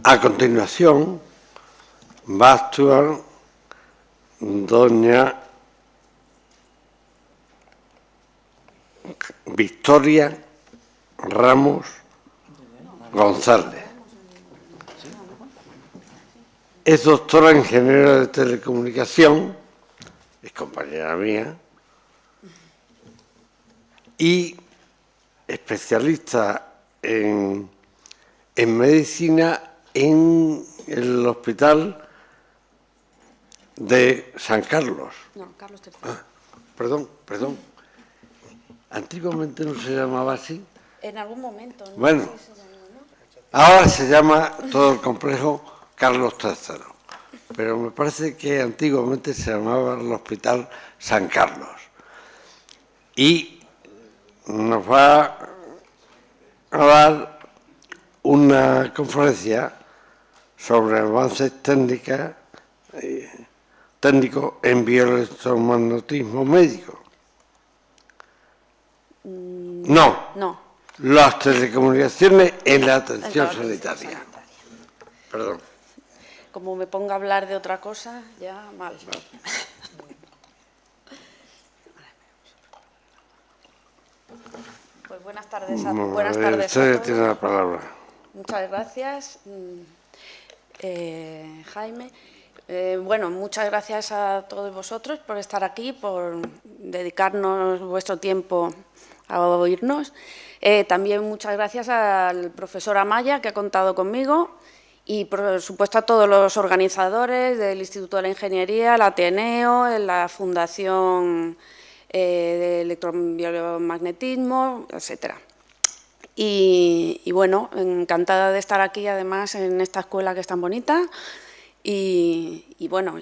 A continuación va a actuar doña Victoria Ramos González. Es doctora en Ingeniería de Telecomunicación, es compañera mía, y especialista en medicina en el Hospital de San Carlos. No, Carlos III. Perdón. Antiguamente no se llamaba así. En algún momento, ¿no? Bueno, Sí, se llamó, ¿no? Ahora se llama todo el complejo Carlos III, pero me parece que antiguamente se llamaba el Hospital San Carlos. Y nos va a dar una conferencia sobre avances técnicos en bioelectromagnetismo médico. No. Las telecomunicaciones en la atención sanitaria. Perdón. Como me ponga a hablar de otra cosa, ya mal. Pues buenas tardes a Usted tiene la palabra. Muchas gracias, Jaime. Bueno, muchas gracias a todos vosotros por estar aquí, por dedicarnos vuestro tiempo a oírnos. También muchas gracias al profesor Amaya, que ha contado conmigo, y por supuesto a todos los organizadores del Instituto de la Ingeniería, el Ateneo, la Fundación de Electrobiomagnetismo, etcétera. Y bueno, encantada de estar aquí, además, en esta escuela que es tan bonita. Y bueno,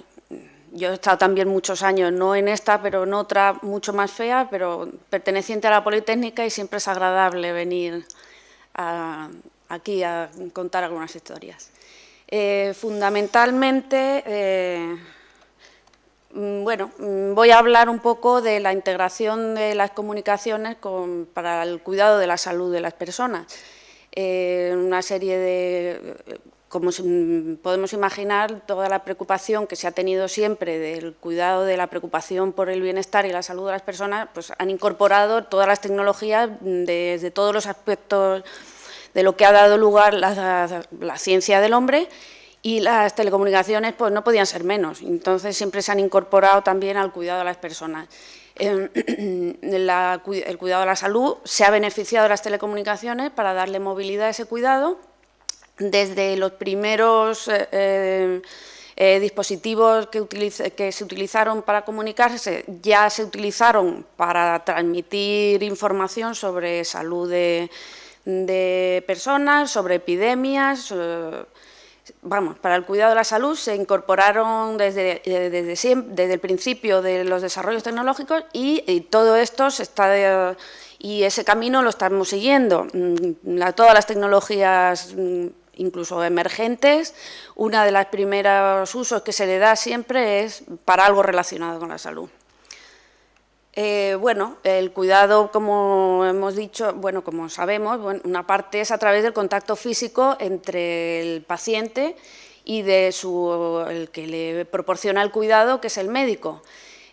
yo he estado también muchos años, no en esta, pero en otra mucho más fea, pero perteneciente a la Politécnica, y siempre es agradable venir aquí a contar algunas historias. Fundamentalmente, bueno, voy a hablar un poco de la integración de las comunicaciones para el cuidado de la salud de las personas. Una serie de... Como podemos imaginar, toda la preocupación que se ha tenido siempre del cuidado, de la preocupación por el bienestar y la salud de las personas, pues han incorporado todas las tecnologías desde todos los aspectos de lo que ha dado lugar la ciencia del hombre, y las telecomunicaciones pues no podían ser menos. Entonces siempre se han incorporado también al cuidado de las personas. El cuidado de la salud se ha beneficiado de las telecomunicaciones para darle movilidad a ese cuidado. Desde los primeros dispositivos que se utilizaron para comunicarse, ya se utilizaron para transmitir información sobre salud de personas, sobre epidemias. Vamos, para el cuidado de la salud se incorporaron desde el principio de los desarrollos tecnológicos, y todo esto y ese camino lo estamos siguiendo. Todas las tecnologías, incluso emergentes, una de los primeros usos que se le da siempre es para algo relacionado con la salud. Bueno, el cuidado, como hemos dicho, bueno, como sabemos, una parte es a través del contacto físico entre el paciente y el que le proporciona el cuidado, que es el médico.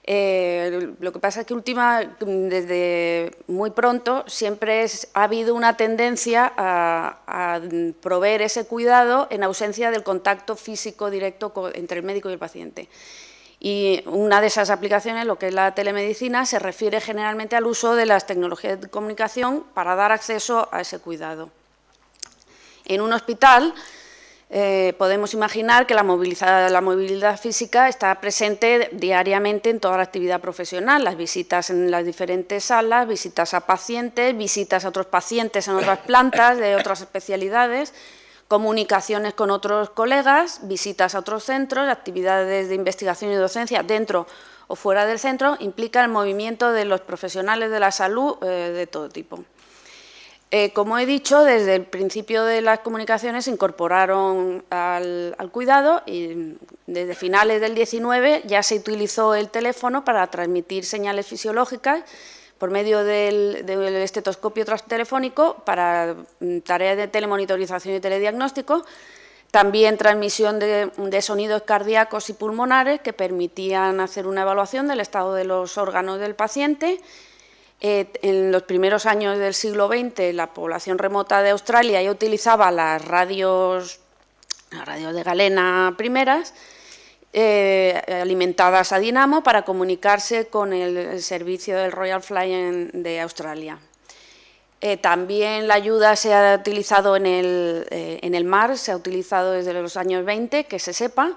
Lo que pasa es que desde muy pronto siempre ha habido una tendencia a proveer ese cuidado en ausencia del contacto físico directo entre el médico y el paciente. Y una de esas aplicaciones, lo que es la telemedicina, se refiere generalmente al uso de las tecnologías de comunicación para dar acceso a ese cuidado. En un hospital podemos imaginar que la movilidad física está presente diariamente en toda la actividad profesional, las visitas en las diferentes salas, visitas a pacientes, visitas a otros pacientes en otras plantas de otras especialidades, comunicaciones con otros colegas, visitas a otros centros, actividades de investigación y docencia dentro o fuera del centro, implica el movimiento de los profesionales de la salud de todo tipo. Como he dicho, desde el principio de las comunicaciones se incorporaron al cuidado, y desde finales del 19 ya se utilizó el teléfono para transmitir señales fisiológicas por medio del estetoscopio telefónico para tareas de telemonitorización y telediagnóstico. También transmisión de sonidos cardíacos y pulmonares que permitían hacer una evaluación del estado de los órganos del paciente. En los primeros años del siglo XX, la población remota de Australia ya utilizaba las radios de galena primeras, alimentadas a dinamo para comunicarse con el servicio del Royal Flying de Australia. También la ayuda se ha utilizado en el mar, se ha utilizado desde los años 20, que se sepa,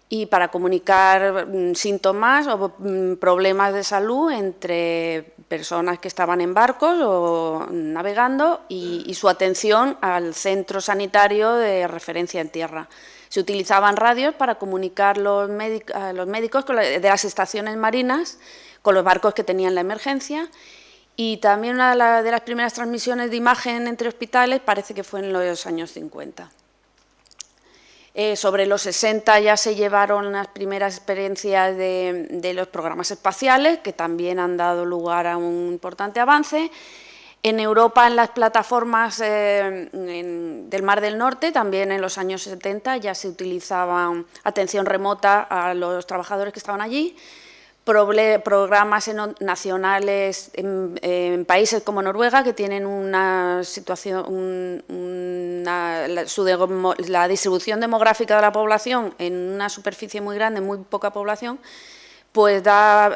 y para comunicar síntomas o problemas de salud entre personas que estaban en barcos o navegando y su atención al centro sanitario de referencia en tierra. Se utilizaban radios para comunicar a los médicos de las estaciones marinas con los barcos que tenían la emergencia, y también una de las primeras transmisiones de imagen entre hospitales parece que fue en los años 50. Sobre los 60 ya se llevaron las primeras experiencias de los programas espaciales, que también han dado lugar a un importante avance. En Europa, en las plataformas del Mar del Norte, también en los años 70 ya se utilizaba atención remota a los trabajadores que estaban allí. Programas nacionales en países como Noruega, que tienen una situación, la distribución demográfica de la población en una superficie muy grande, muy poca población, pues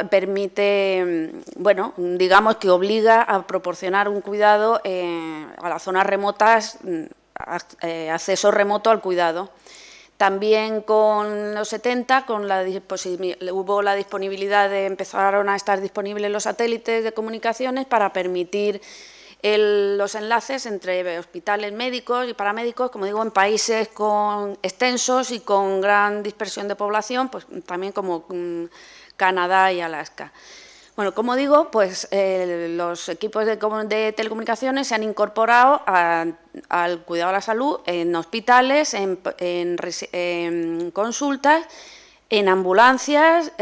permite, bueno, digamos que obliga a proporcionar un cuidado a las zonas remotas, acceso remoto al cuidado. También con los 70 hubo la disponibilidad empezaron a estar disponibles los satélites de comunicaciones para permitir los enlaces entre hospitales médicos y paramédicos, como digo, en países extensos y con gran dispersión de población, pues también como Canadá y Alaska. Bueno, como digo, pues los equipos de telecomunicaciones se han incorporado al cuidado de la salud en hospitales, en consultas, en ambulancias,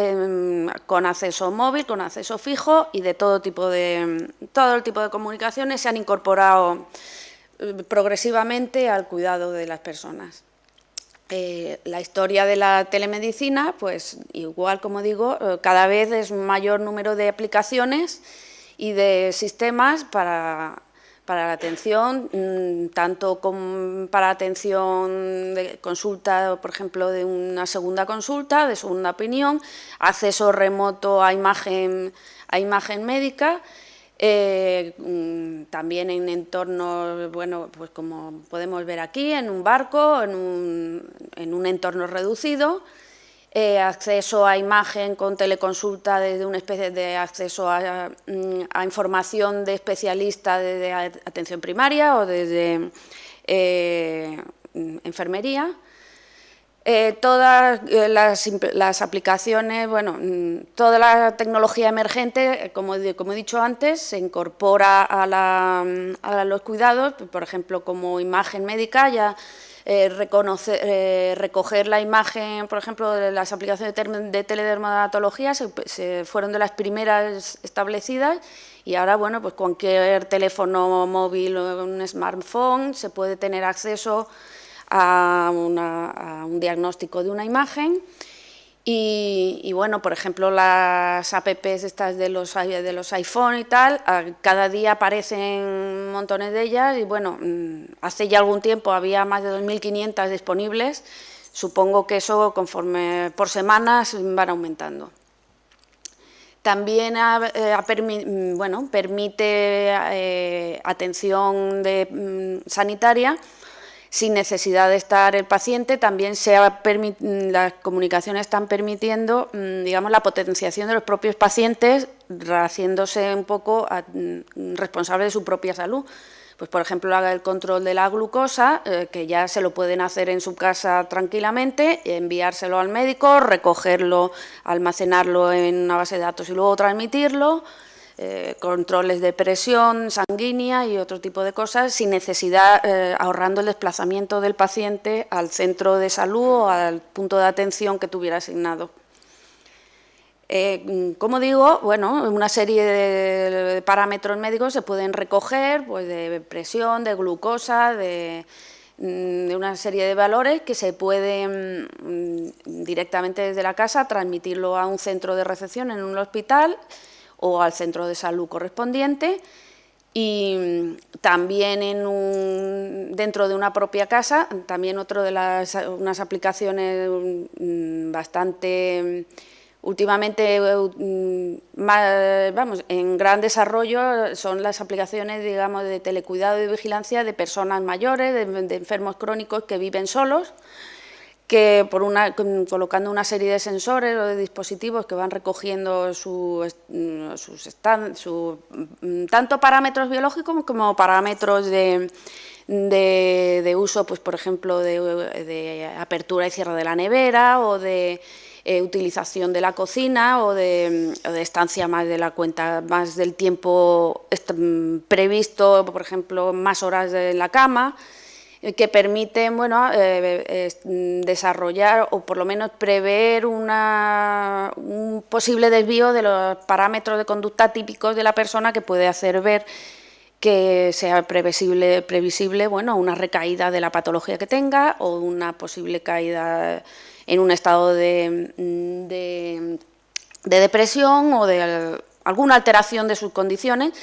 con acceso móvil, con acceso fijo, y de todo el tipo de comunicaciones se han incorporado progresivamente al cuidado de las personas. La historia de la telemedicina, pues igual, como digo, cada vez es un mayor número de aplicaciones y de sistemas para la atención, tanto para atención de consulta, por ejemplo, de una segunda consulta, de segunda opinión, acceso remoto a imagen médica. También en entornos, bueno, pues como podemos ver aquí, en un barco, en un entorno reducido, acceso a imagen con teleconsulta desde una especie de acceso a información de especialista de atención primaria o desde enfermería. Todas las aplicaciones, bueno, toda la tecnología emergente, como he dicho antes, se incorpora a los cuidados, por ejemplo, como imagen médica, ya recoger la imagen, por ejemplo, de las aplicaciones de teledermatología se fueron de las primeras establecidas, y ahora, bueno, pues cualquier teléfono móvil o un smartphone se puede tener acceso a un diagnóstico de una imagen. Y bueno, por ejemplo, las apps estas de los iPhone y tal, cada día aparecen montones de ellas, y bueno, hace ya algún tiempo había más de 2.500 disponibles. Supongo que eso, conforme por semanas, van aumentando. También permite atención sanitaria sin necesidad de estar el paciente. También las comunicaciones están permitiendo, digamos, la potenciación de los propios pacientes, haciéndose un poco responsables de su propia salud. Pues, por ejemplo, el control de la glucosa, que ya se lo pueden hacer en su casa tranquilamente, enviárselo al médico, recogerlo, almacenarlo en una base de datos y luego transmitirlo. Controles de presión sanguínea y otro tipo de cosas, sin necesidad, ahorrando el desplazamiento del paciente al centro de salud o al punto de atención que tuviera asignado. Como digo, bueno, una serie de parámetros médicos se pueden recoger, pues de presión, de glucosa, de de una serie de valores que se pueden directamente desde la casa transmitirlo a un centro de recepción en un hospital o al centro de salud correspondiente, y también dentro de una propia casa, también unas aplicaciones bastante últimamente en gran desarrollo son las aplicaciones, digamos, de telecuidado y vigilancia de personas mayores, de enfermos crónicos que viven solos, que colocando una serie de sensores o de dispositivos que van recogiendo tanto parámetros biológicos como parámetros de uso, pues por ejemplo, de apertura y cierre de la nevera, o de utilización de la cocina, o de estancia más de la cuenta, más del tiempo previsto, por ejemplo, más horas en la cama, que permiten desarrollar o por lo menos prever un posible desvío de los parámetros de conducta típicos de la persona, que puede hacer ver que sea previsible una recaída de la patología que tenga, o una posible caída en un estado de depresión o de alguna alteración de sus condiciones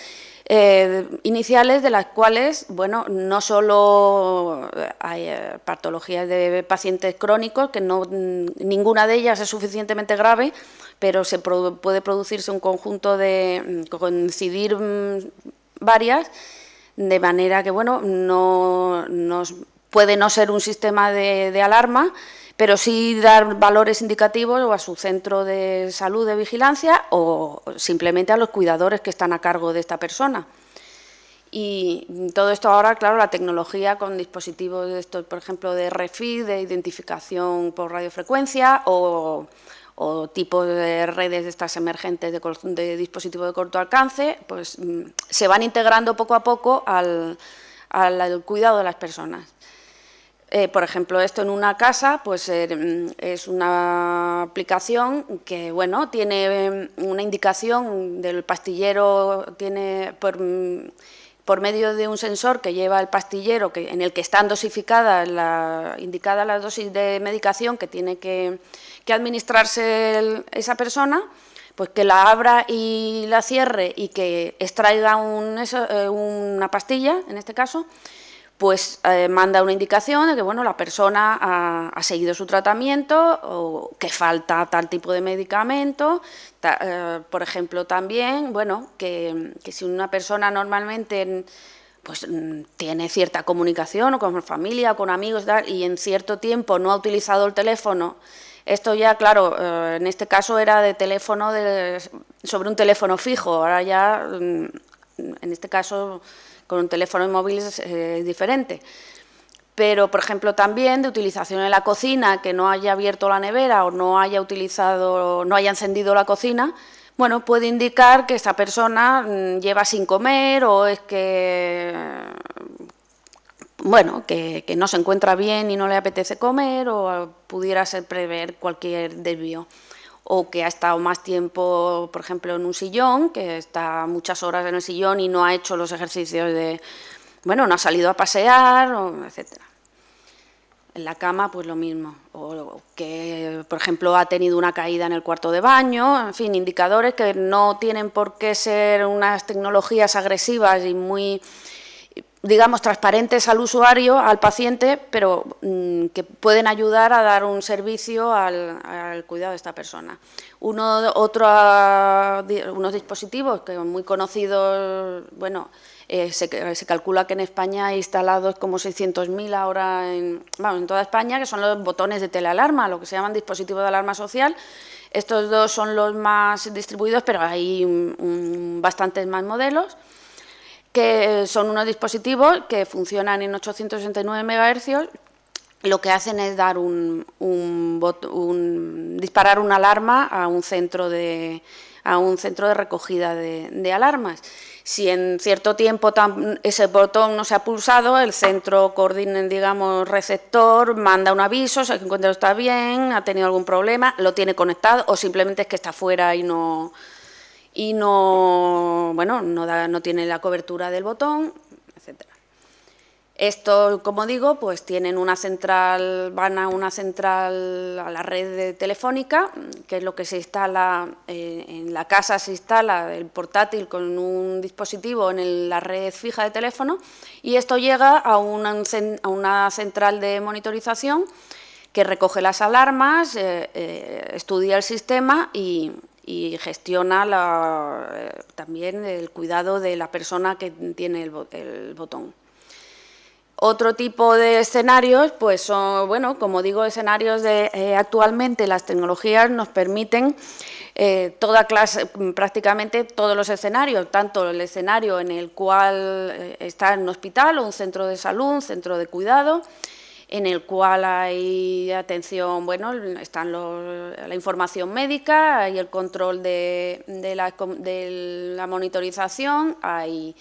iniciales, de las cuales, no solo hay patologías de pacientes crónicos, que ninguna de ellas es suficientemente grave, pero puede producirse un conjunto de coincidir varias, de manera que, puede no ser un sistema de alarma, pero sí dar valores indicativos o a su centro de salud, de vigilancia, o simplemente a los cuidadores que están a cargo de esta persona. Y todo esto ahora, claro, la tecnología con dispositivos de estos, por ejemplo, de RFID, de identificación por radiofrecuencia, o tipos de redes de estas emergentes de dispositivos de corto alcance, pues se van integrando poco a poco al cuidado de las personas. Por ejemplo, esto en una casa, pues es una aplicación que, tiene una indicación del pastillero, tiene por medio de un sensor que lleva el pastillero, en el que están indicadas las dosis de medicación que tiene que administrarse esa persona, pues que la abra y la cierre y que extraiga una pastilla, en este caso, pues manda una indicación de que la persona ha seguido su tratamiento, o que falta tal tipo de medicamento. Por ejemplo, también, que si una persona normalmente pues tiene cierta comunicación, o con familia, o con amigos, y en cierto tiempo no ha utilizado el teléfono. Esto ya, claro, en este caso era de teléfono sobre un teléfono fijo. Ahora ya, en este caso, con un teléfono móvil es diferente. Pero, por ejemplo, también de utilización en la cocina, que no haya abierto la nevera o no haya encendido la cocina, puede indicar que esta persona lleva sin comer, o es que que no se encuentra bien y no le apetece comer, o pudiera ser prever cualquier desvío. O que ha estado más tiempo, por ejemplo, en un sillón, que está muchas horas en el sillón y no ha hecho los ejercicios no ha salido a pasear, etcétera. En la cama, pues lo mismo. O que, por ejemplo, ha tenido una caída en el cuarto de baño. En fin, indicadores que no tienen por qué ser unas tecnologías agresivas y muy, digamos, transparentes al usuario, al paciente, pero que pueden ayudar a dar un servicio al cuidado de esta persona. Unos dispositivos que muy conocidos, se calcula que en España hay instalados como 600.000 ahora en toda España, que son los botones de telealarma, lo que se llaman dispositivos de alarma social. Estos dos son los más distribuidos, pero hay bastantes más modelos, que son unos dispositivos que funcionan en 869 MHz. Lo que hacen es dar disparar una alarma a un centro de recogida de alarmas. Si en cierto tiempo ese botón no se ha pulsado, el centro receptor, manda un aviso, se encuentra está bien, ha tenido algún problema, lo tiene conectado, o simplemente es que está fuera y no tiene la cobertura del botón, etcétera. Esto, como digo, pues tienen una central, van a una central, a la red telefónica, que es lo que se instala en la casa, se instala el portátil con un dispositivo en la red fija de teléfono, y esto llega a una central de monitorización que recoge las alarmas, estudia el sistema y gestiona también el cuidado de la persona que tiene el botón. Otro tipo de escenarios, pues son, bueno, como digo, escenarios actualmente las tecnologías nos permiten prácticamente todos los escenarios, tanto el escenario en el cual está en un hospital o un centro de salud, un centro de cuidado, en el cual hay atención, bueno, están la información médica, hay el control de la monitorización, hay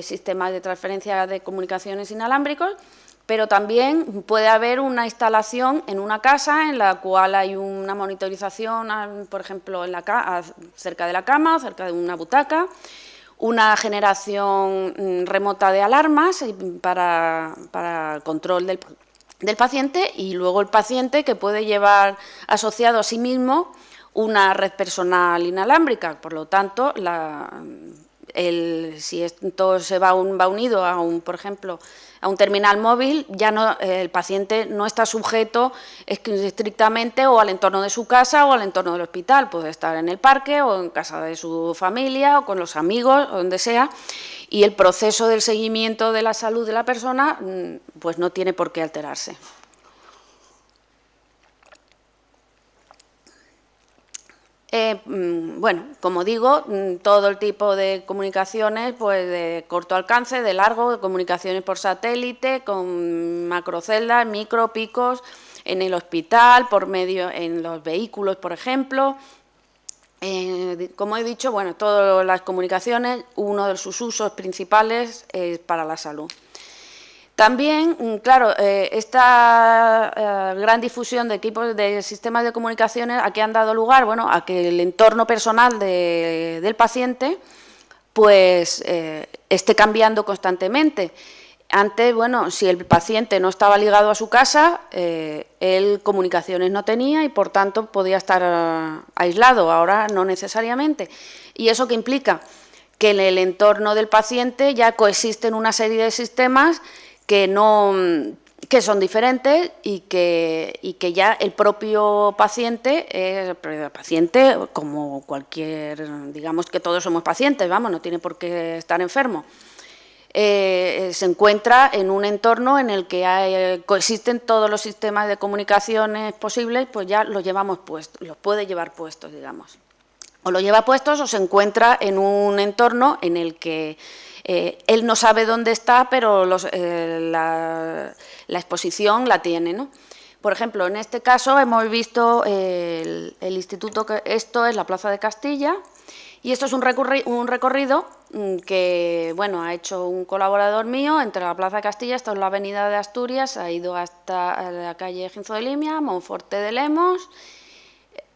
sistemas de transferencia de comunicaciones inalámbricos, pero también puede haber una instalación en una casa en la cual hay una monitorización, por ejemplo, cerca de la cama, cerca de una butaca, una generación remota de alarmas para control del paciente, y luego el paciente que puede llevar asociado a sí mismo una red personal inalámbrica. Por lo tanto, si esto va unido a por ejemplo, a un terminal móvil, ya no, el paciente no está sujeto estrictamente o al entorno de su casa o al entorno del hospital, puede estar en el parque o en casa de su familia o con los amigos o donde sea, y el proceso del seguimiento de la salud de la persona pues no tiene por qué alterarse. Bueno, como digo, todo el tipo de comunicaciones, pues de corto alcance, de largo, de comunicaciones por satélite, con macroceldas, micro, picos, en el hospital, en los vehículos, por ejemplo. Como he dicho, bueno, todas las comunicaciones, uno de sus usos principales es para la salud. También, claro, esta gran difusión de equipos de sistemas de comunicaciones, ¿a qué han dado lugar? Bueno, a que el entorno personal del paciente pues esté cambiando constantemente. Antes, bueno, si el paciente no estaba ligado a su casa, él comunicaciones no tenía y por tanto podía estar aislado, ahora no necesariamente. ¿Y eso qué implica? Que en el entorno del paciente ya coexisten una serie de sistemas que son diferentes y que ya el propio paciente, como cualquier, digamos que todos somos pacientes, vamos, no tiene por qué estar enfermo, se encuentra en un entorno en el que coexisten todos los sistemas de comunicaciones posibles, pues ya los llevamos puestos, los puede llevar puestos, digamos. O lo lleva puestos o se encuentra en un entorno en el que él no sabe dónde está, pero la exposición la tiene, ¿no? Por ejemplo, en este caso hemos visto el instituto, esto es la Plaza de Castilla, y esto es un recorrido que, bueno, ha hecho un colaborador mío entre la Plaza de Castilla, esto es la Avenida de Asturias, ha ido hasta la calle Ginzo de Limia, Monforte de Lemos.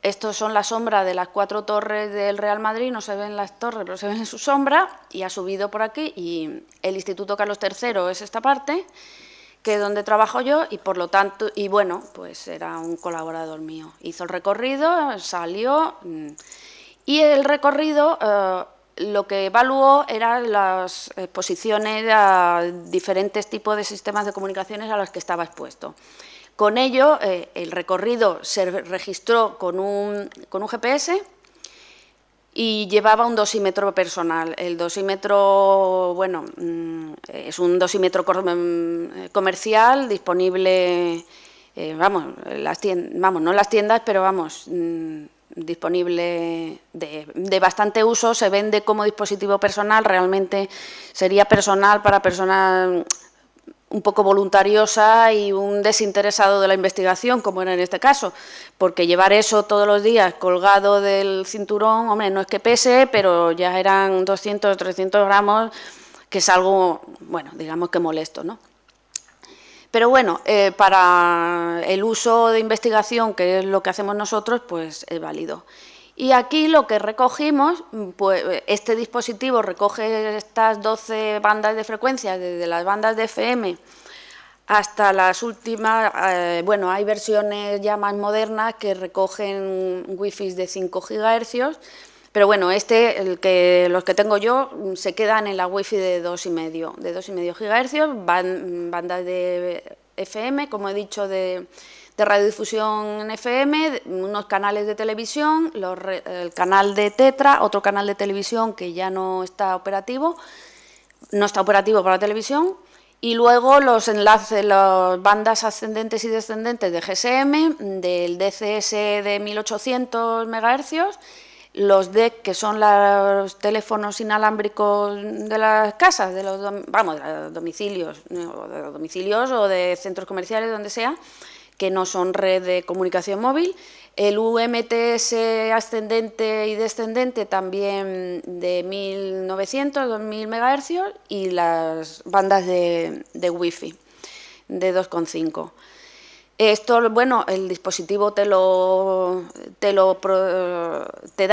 Estos son la sombra de las 4 torres del Real Madrid, no se ven las torres, pero se ven en su sombra, y ha subido por aquí, y el Instituto Carlos III es esta parte, que es donde trabajo yo, y por lo tanto, y bueno, pues era un colaborador mío. Hizo el recorrido, salió, y el recorrido lo que evaluó eran las exposiciones a diferentes tipos de sistemas de comunicaciones a los que estaba expuesto. Con ello, el recorrido se registró con un GPS y llevaba un dosímetro personal. El dosímetro, bueno, es un dosímetro comercial disponible, no en las tiendas, pero vamos, disponible de bastante uso, se vende como dispositivo personal, realmente sería personal para personas un poco voluntariosa y un desinteresado de la investigación, como era en este caso, porque llevar eso todos los días colgado del cinturón, hombre, no es que pese, pero ya eran 200 o 300 gramos, que es algo, bueno, digamos que molesto, ¿no? Pero bueno, para el uso de investigación, que es lo que hacemos nosotros, pues es válido. Y aquí lo que recogimos, pues este dispositivo recoge estas 12 bandas de frecuencia, desde las bandas de FM hasta las últimas, bueno, hay versiones ya más modernas que recogen wifi de 5 GHz, pero bueno, los que tengo yo se quedan en la wifi de 2,5 GHz, bandas de FM, como he dicho, de radiodifusión en FM, unos canales de televisión, el canal de Tetra, otro canal de televisión que ya no está operativo para la televisión, y luego los enlaces, las bandas ascendentes y descendentes de GSM, del DCS de 1800 MHz, los DEC, que son los teléfonos inalámbricos de las casas, de los domicilios o de centros comerciales, donde sea, que no son red de comunicación móvil, el UMTS ascendente y descendente también de 1900, 2000 MHz y las bandas de Wi-Fi de 2,5. Esto, bueno, el dispositivo te da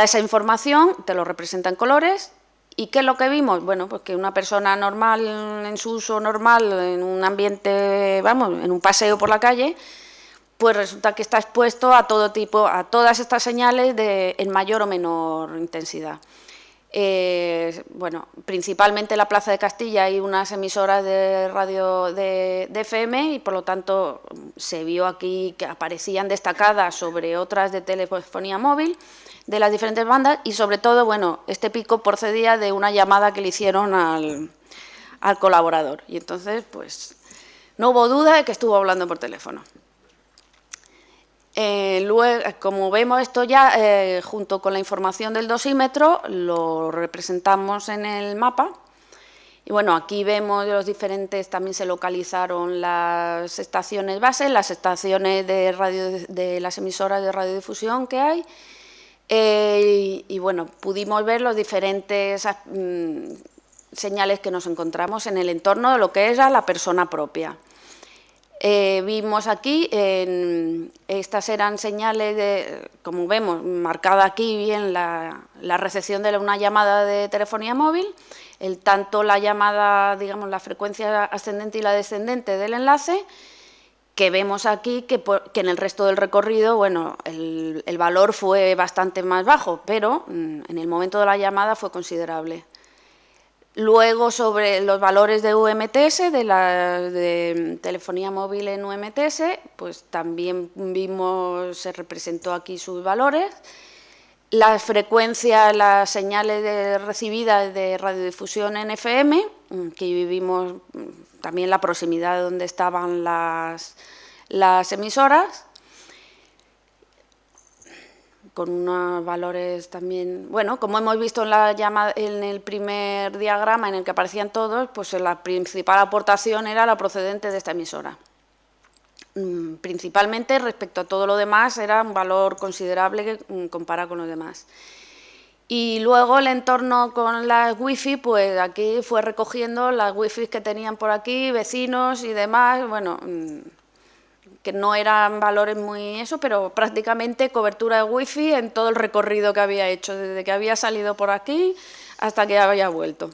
esa información, te lo representa en colores. ¿Y qué es lo que vimos? Bueno, pues que una persona normal, en su uso normal, en un ambiente, en un paseo por la calle, pues resulta que está expuesto a todo tipo, a todas estas señales en mayor o menor intensidad. Bueno, principalmente en la Plaza de Castilla hay unas emisoras de radio de FM y por lo tanto se vio aquí que aparecían destacadas sobre otras de telefonía móvil de las diferentes bandas y sobre todo, bueno, este pico procedía de una llamada que le hicieron al colaborador y entonces pues no hubo duda de que estuvo hablando por teléfono. Luego, como vemos esto ya, junto con la información del dosímetro, lo representamos en el mapa. Y bueno, aquí vemos los diferentes, también se localizaron las estaciones base, las estaciones de radio, de las emisoras de radiodifusión que hay. Y bueno, pudimos ver los diferentes señales que nos encontramos en el entorno de lo que era la persona propia. Vimos aquí, estas eran señales, como vemos, marcada aquí bien la recepción de una llamada de telefonía móvil, tanto la llamada, digamos, la frecuencia ascendente y la descendente del enlace, que vemos aquí que en el resto del recorrido, bueno, el valor fue bastante más bajo, pero en el momento de la llamada fue considerable. Luego, sobre los valores de UMTS, de telefonía móvil en UMTS, pues también vimos, se representó aquí sus valores. Las frecuencias, las señales recibidas de radiodifusión en FM, que vivimos también la proximidad de donde estaban las emisoras, con unos valores también, bueno, como hemos visto en el primer diagrama en el que aparecían todos, pues la principal aportación era la procedente de esta emisora. Principalmente respecto a todo lo demás era un valor considerable comparado con los demás. Y luego el entorno con las wifi, pues aquí fue recogiendo las wifi que tenían por aquí, vecinos y demás, bueno, que no eran valores muy eso, pero prácticamente cobertura de wifi en todo el recorrido que había hecho, desde que había salido por aquí hasta que había vuelto.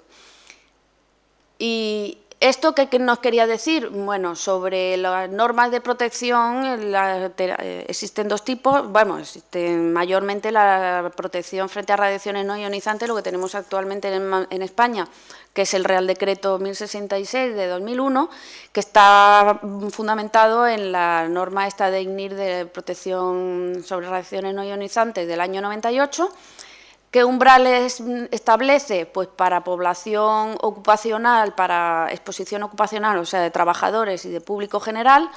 Y ¿esto qué nos quería decir? Bueno, sobre las normas de protección existen dos tipos. Bueno, existen mayormente la protección frente a radiaciones no ionizantes, lo que tenemos actualmente en España, que es el Real Decreto 1066 de 2001, que está fundamentado en la norma esta de ICNIR de protección sobre radiaciones no ionizantes del año 98, ¿qué umbrales establece? Pues para población ocupacional, para exposición ocupacional, o sea, de trabajadores y de público general,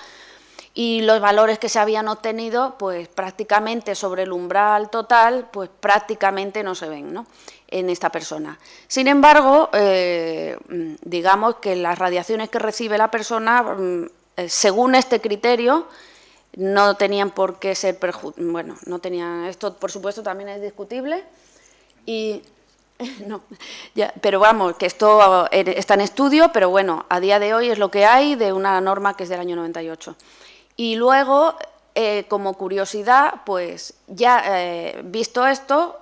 y los valores que se habían obtenido, pues prácticamente sobre el umbral total, pues prácticamente no se ven, ¿no?, en esta persona. Sin embargo, digamos que las radiaciones que recibe la persona, según este criterio, no tenían por qué ser bueno, no tenían, esto por supuesto también es discutible, y no, ya, pero vamos, que esto está en estudio, pero bueno, a día de hoy es lo que hay de una norma que es del año 98. Y luego como curiosidad, pues ya visto esto,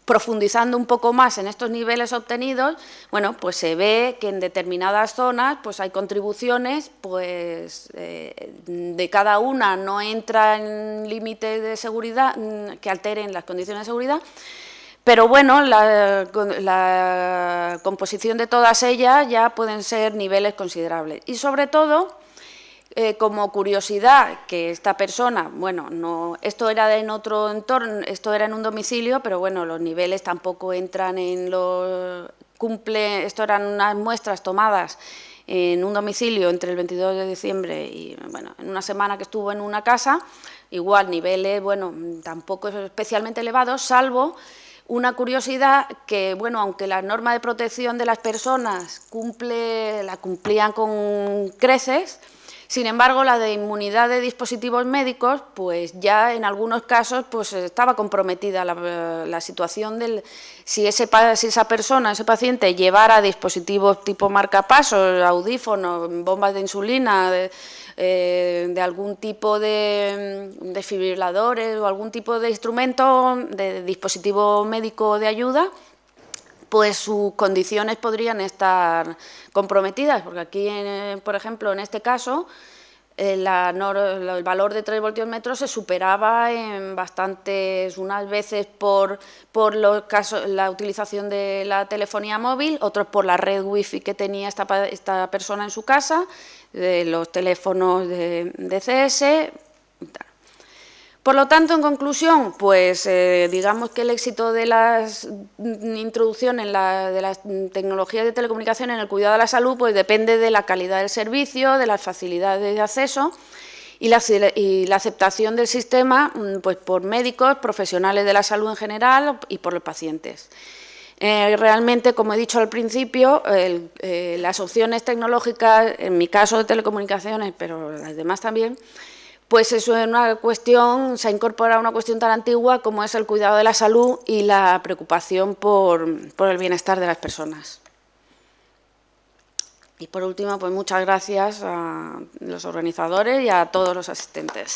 profundizando un poco más en estos niveles obtenidos, bueno, pues se ve que en determinadas zonas pues hay contribuciones, pues de cada una no entra en límites de seguridad que alteren las condiciones de seguridad, pero bueno, la composición de todas ellas ya pueden ser niveles considerables. Y sobre todo, como curiosidad, que esta persona, bueno, no, esto era en otro entorno, esto era en un domicilio, pero bueno, los niveles tampoco entran en los... esto eran unas muestras tomadas en un domicilio entre el 22 de diciembre y, bueno, en una semana que estuvo en una casa, igual niveles, bueno, tampoco especialmente elevados, salvo una curiosidad que, bueno, aunque la norma de protección de las personas la cumplían con creces, sin embargo, la de inmunidad de dispositivos médicos, pues ya en algunos casos pues estaba comprometida la situación del si esa persona, ese paciente, llevara dispositivos tipo marcapasos, audífonos, bombas de insulina, de algún tipo de desfibriladores o algún tipo de instrumento, de dispositivo médico de ayuda, pues sus condiciones podrían estar comprometidas, porque aquí, por ejemplo, en este caso, el valor de 3 voltios metros se superaba en bastantes, unas veces por los casos, la utilización de la telefonía móvil, otros por la red wifi que tenía esta persona en su casa, de los teléfonos de CS. Por lo tanto, en conclusión, pues digamos que el éxito de la introducción de las tecnologías de telecomunicación en el cuidado de la salud pues depende de la calidad del servicio, de las facilidades de acceso y la aceptación del sistema pues por médicos, profesionales de la salud en general y por los pacientes. Realmente, como he dicho al principio, las opciones tecnológicas, en mi caso de telecomunicaciones, pero las demás también, pues eso es una cuestión, se ha incorporado una cuestión tan antigua como es el cuidado de la salud y la preocupación por el bienestar de las personas. Y por último, pues muchas gracias a los organizadores y a todos los asistentes.